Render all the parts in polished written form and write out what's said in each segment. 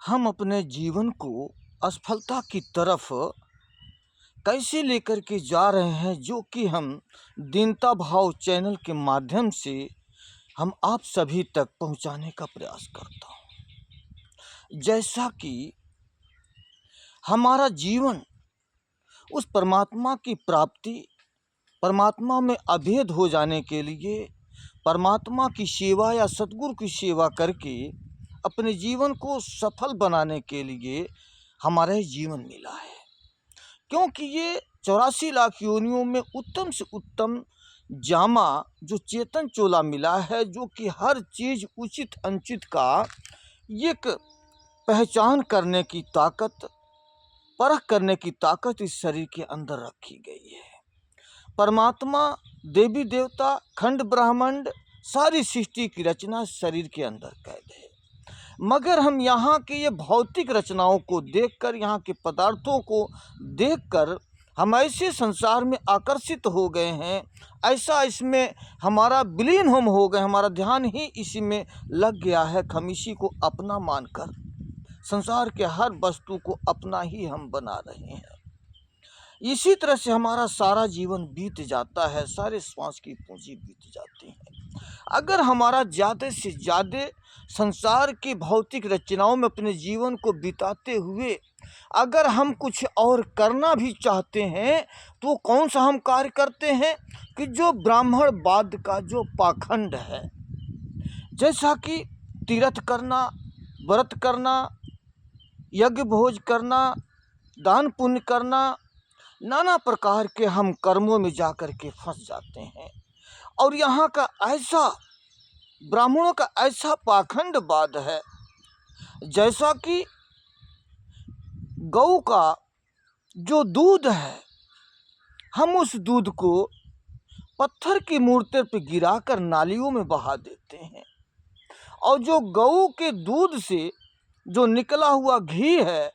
हम अपने जीवन को असफलता की तरफ कैसे लेकर के जा रहे हैं, जो कि हम दीनता भाव चैनल के माध्यम से हम आप सभी तक पहुंचाने का प्रयास करता हूं। जैसा कि हमारा जीवन उस परमात्मा की प्राप्ति, परमात्मा में अभेद हो जाने के लिए परमात्मा की सेवा या सतगुरु की सेवा करके अपने जीवन को सफल बनाने के लिए हमारा ही जीवन मिला है। क्योंकि ये 84 लाख योनियों में उत्तम से उत्तम जामा जो चेतन चोला मिला है, जो कि हर चीज़ उचित अनुचित का एक पहचान करने की ताकत, परख करने की ताकत इस शरीर के अंदर रखी गई है। परमात्मा, देवी देवता, खंड ब्रह्मांड, सारी सृष्टि की रचना शरीर के अंदर कैद है। मगर हम यहाँ की ये भौतिक रचनाओं को देखकर, यहाँ के पदार्थों को देखकर हम ऐसे संसार में आकर्षित हो गए हैं, ऐसा इसमें हमारा विलीन हम हो गए, हमारा ध्यान ही इसी में लग गया है। हम इसी को अपना मानकर संसार के हर वस्तु को अपना ही हम बना रहे हैं। इसी तरह से हमारा सारा जीवन बीत जाता है, सारे श्वास की पूंजी बीत जाती है। अगर हमारा ज़्यादा से ज़्यादा संसार की भौतिक रचनाओं में अपने जीवन को बिताते हुए अगर हम कुछ और करना भी चाहते हैं, तो कौन सा हम कार्य करते हैं कि जो ब्राह्मणवाद का जो पाखंड है, जैसा कि तीर्थ करना, व्रत करना, यज्ञ भोज करना, दान पुण्य करना, नाना प्रकार के हम कर्मों में जाकर के फंस जाते हैं। और यहाँ का ऐसा, ब्राह्मणों का ऐसा पाखंडवाद है, जैसा कि गौ का जो दूध है, हम उस दूध को पत्थर की मूर्ति पर गिराकर नालियों में बहा देते हैं। और जो गौ के दूध से जो निकला हुआ घी है,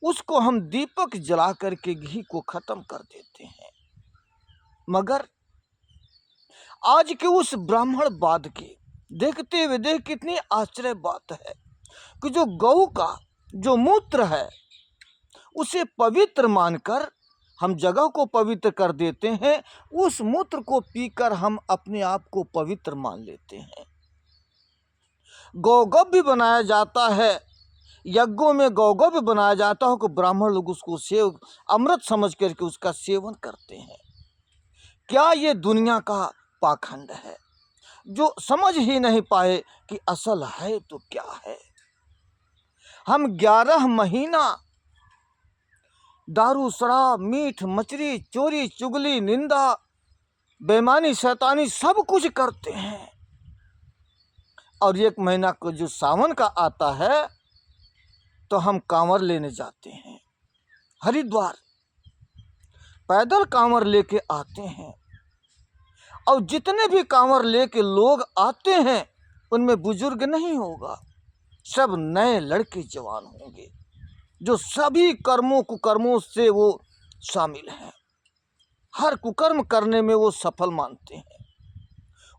उसको हम दीपक जला करके घी को खत्म कर देते हैं। मगर आज के उस ब्राह्मणवाद के देखते हुए देख कितनी आश्चर्य बात है कि जो गौ का जो मूत्र है, उसे पवित्र मानकर हम जगह को पवित्र कर देते हैं। उस मूत्र को पीकर हम अपने आप को पवित्र मान लेते हैं। गौगव भी बनाया जाता है, यज्ञों में गौगव भी बनाया जाता हो कि ब्राह्मण लोग उसको सेव अमृत समझ करके उसका सेवन करते हैं। क्या ये दुनिया का पाखंड है, जो समझ ही नहीं पाए कि असल है तो क्या है। हम 11 महीना दारू, शराब, मीठ, मछली, चोरी, चुगली, निंदा, बेईमानी, शैतानी सब कुछ करते हैं। और 1 महीना को जो सावन का आता है, तो हम कांवर लेने जाते हैं हरिद्वार, पैदल कांवर लेके आते हैं। और जितने भी कांवर लेके लोग आते हैं, उनमें बुजुर्ग नहीं होगा, सब नए लड़के जवान होंगे, जो सभी कर्मों कुकर्मों से वो शामिल हैं, हर कुकर्म करने में वो सफल मानते हैं।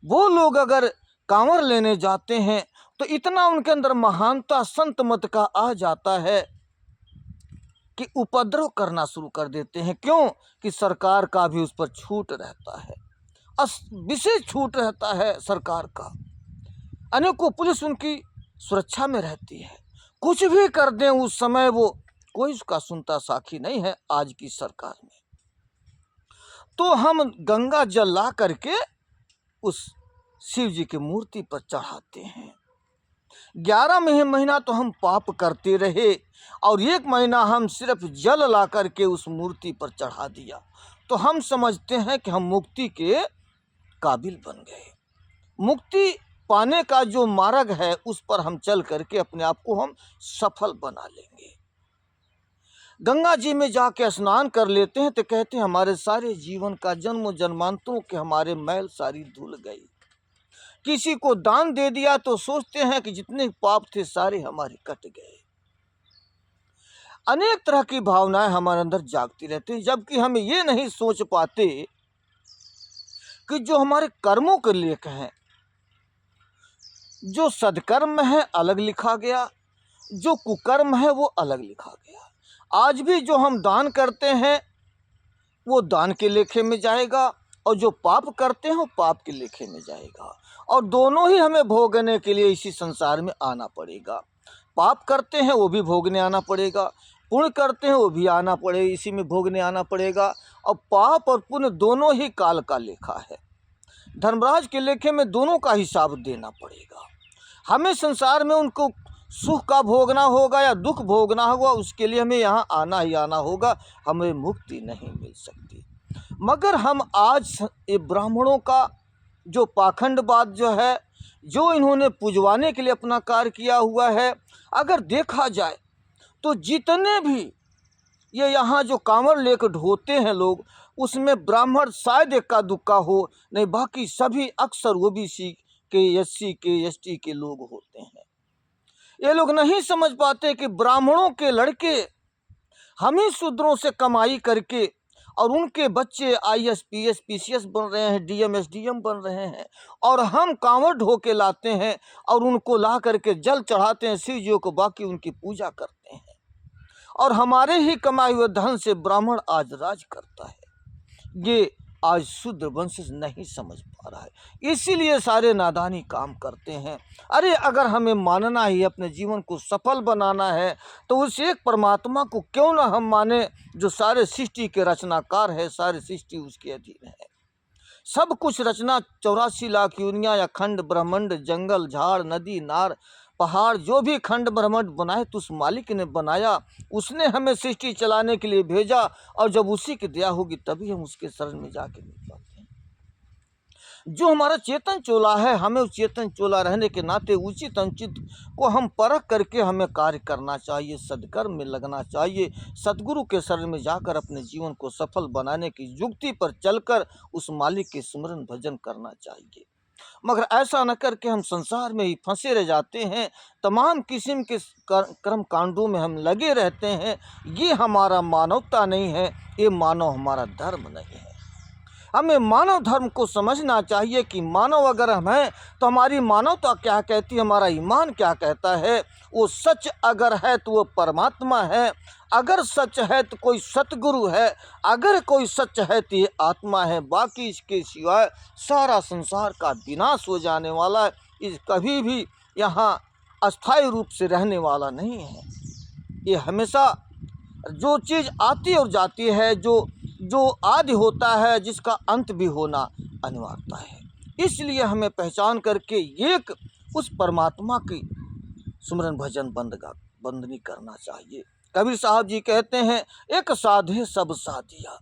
वो लोग अगर कांवर लेने जाते हैं तो इतना उनके अंदर महानता संत मत का आ जाता है कि उपद्रव करना शुरू कर देते हैं। क्यों कि सरकार का भी उस पर छूट रहता है, विशेष छूट रहता है सरकार का। अनेकों पुलिस उनकी सुरक्षा में रहती है, कुछ भी कर दें उस समय वो कोई उसका सुनता साखी नहीं है आज की सरकार में। तो हम गंगा जल ला करके उस शिव जी की मूर्ति पर चढ़ाते हैं। 11 महीना तो हम पाप करते रहे, और 1 महीना हम सिर्फ जल ला करके उस मूर्ति पर चढ़ा दिया, तो हम समझते हैं कि हम मुक्ति के काबिल बन गए। मुक्ति पाने का जो मार्ग है, उस पर हम चल करके अपने आप को हम सफल बना लेंगे। गंगा जी में जाके स्नान कर लेते हैं तो कहते हैं हमारे सारे जीवन का जन्म जन्मांतरों के हमारे मैल सारी धुल गई। किसी को दान दे दिया तो सोचते हैं कि जितने पाप थे सारे हमारे कट गए। अनेक तरह की भावनाएं हमारे अंदर जागती रहती हैं, जबकि हम ये नहीं सोच पाते कि जो हमारे कर्मों के लेख हैं, जो सदकर्म है अलग लिखा गया, जो कुकर्म है वो अलग लिखा गया। आज भी जो हम दान करते हैं वो दान के लेखे में जाएगा, और जो पाप करते हैं वो पाप के लेखे में जाएगा। और दोनों ही हमें भोगने के लिए इसी संसार में आना पड़ेगा। पाप करते हैं वो भी भोगने आना पड़ेगा, पुण्य करते हैं वो भी आना पड़ेगा, इसी में भोगने आना पड़ेगा। और पाप और पुण्य दोनों ही काल का लेखा है। धर्मराज के लेखे में दोनों का हिसाब देना पड़ेगा। हमें संसार में उनको सुख का भोगना होगा या दुख भोगना होगा, उसके लिए हमें यहाँ आना ही आना होगा, हमें मुक्ति नहीं मिल सकती। मगर हम आज ये ब्राह्मणों का जो पाखंडवाद जो है, जो इन्होंने पुजवाने के लिए अपना कार्य किया हुआ है, अगर देखा जाए तो जितने भी ये यहाँ जो कांवड़ लेकर ढोते हैं लोग, उसमें ब्राह्मण शायद इक्का दुक्का हो, नहीं बाकी सभी अक्सर ओबीसी के, एससी के, एसटी के लोग होते हैं। ये लोग नहीं समझ पाते कि ब्राह्मणों के लड़के हम ही शूद्रों से कमाई करके, और उनके बच्चे आईएएस, पीएस, पीसीएस बन रहे हैं, डीएम, एसडीएम बन रहे हैं, और हम कांवड़ ढो के लाते हैं और उनको ला करके जल चढ़ाते हैं शिव जी को, बाकी उनकी पूजा करते हैं। और हमारे ही कमाए हुए धन से ब्राह्मण आज राज करता है। ये आज शूद्र वंश नहीं समझ पा रहा है, इसीलिए सारे नादानी काम करते हैं। अरे अगर हमें मानना ही, अपने जीवन को सफल बनाना है, तो उस एक परमात्मा को क्यों ना हम माने जो सारे सृष्टि के रचनाकार है, सारी सृष्टि उसके अधीन है। सब कुछ रचना 84 लाख योनियाँ या खंड ब्रह्मांड, जंगल, झाड़, नदी, नार, पहाड़, जो भी खंड ब्रह्मांड बनाए तो उस मालिक ने बनाया। उसने हमें सृष्टि चलाने के लिए भेजा, और जब उसी की दया होगी तभी हम उसके शरण में जाके मिल पाते हैं। जो हमारा चेतन चोला है, हमें उस चेतन चोला रहने के नाते उचित अनुचित को हम परख करके हमें कार्य करना चाहिए, सदकर्म में लगना चाहिए, सतगुरु के शरण में जाकर अपने जीवन को सफल बनाने की युक्ति पर चलकर उस मालिक के स्मरण भजन करना चाहिए। मगर ऐसा न करके हम संसार में ही फंसे रह जाते हैं, तमाम किस्म के कर्म कांडों में हम लगे रहते हैं। ये हमारा मानवता नहीं है, ये मानव हमारा धर्म नहीं है। हमें मानव धर्म को समझना चाहिए कि मानव अगर हम हैं तो हमारी मानवता क्या कहती है, हमारा ईमान क्या कहता है। वो सच अगर है तो वो परमात्मा है, अगर सच है तो कोई सतगुरु है, अगर कोई सच है तो ये आत्मा है। बाकी इसके सिवाय सारा संसार का विनाश हो जाने वाला है, इस कभी भी यहाँ अस्थायी रूप से रहने वाला नहीं है। ये हमेशा जो चीज़ आती और जाती है, जो आदि होता है, जिसका अंत भी होना अनिवार्यता है। इसलिए हमें पहचान करके एक उस परमात्मा की सुमरन भजन बंदनी करना चाहिए। कबीर साहब जी कहते हैं, एक साधे सब साधिया,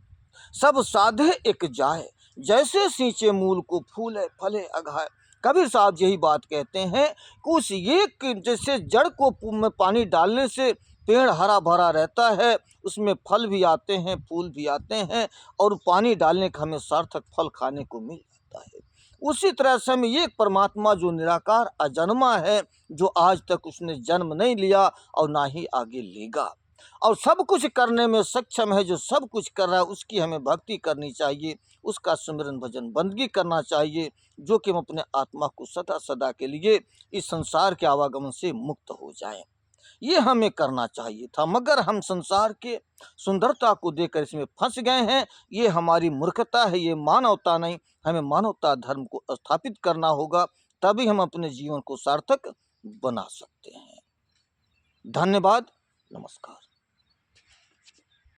सब साधे एक जाए, जैसे सींचे मूल को फूले फले अघाए। कबीर साहब यही बात कहते हैं कि उस एक जैसे जड़ को में पानी डालने से पेड़ हरा भरा रहता है, उसमें फल भी आते हैं, फूल भी आते हैं, और पानी डालने का हमें सार्थक फल खाने को मिल जाता है। उसी तरह से हमें एक परमात्मा जो निराकार अजन्मा है, जो आज तक उसने जन्म नहीं लिया और ना ही आगे लेगा, और सब कुछ करने में सक्षम है, जो सब कुछ कर रहा है, उसकी हमें भक्ति करनी चाहिए, उसका सुमिरन भजन बंदगी करना चाहिए, जो कि हम अपने आत्मा को सदा सदा के लिए इस संसार के आवागमन से मुक्त हो जाएं। ये हमें करना चाहिए था, मगर हम संसार के सुंदरता को देखकर इसमें फंस गए हैं। ये हमारी मूर्खता है, ये मानवता नहीं। हमें मानवता धर्म को स्थापित करना होगा, तभी हम अपने जीवन को सार्थक बना सकते हैं। धन्यवाद, नमस्कार।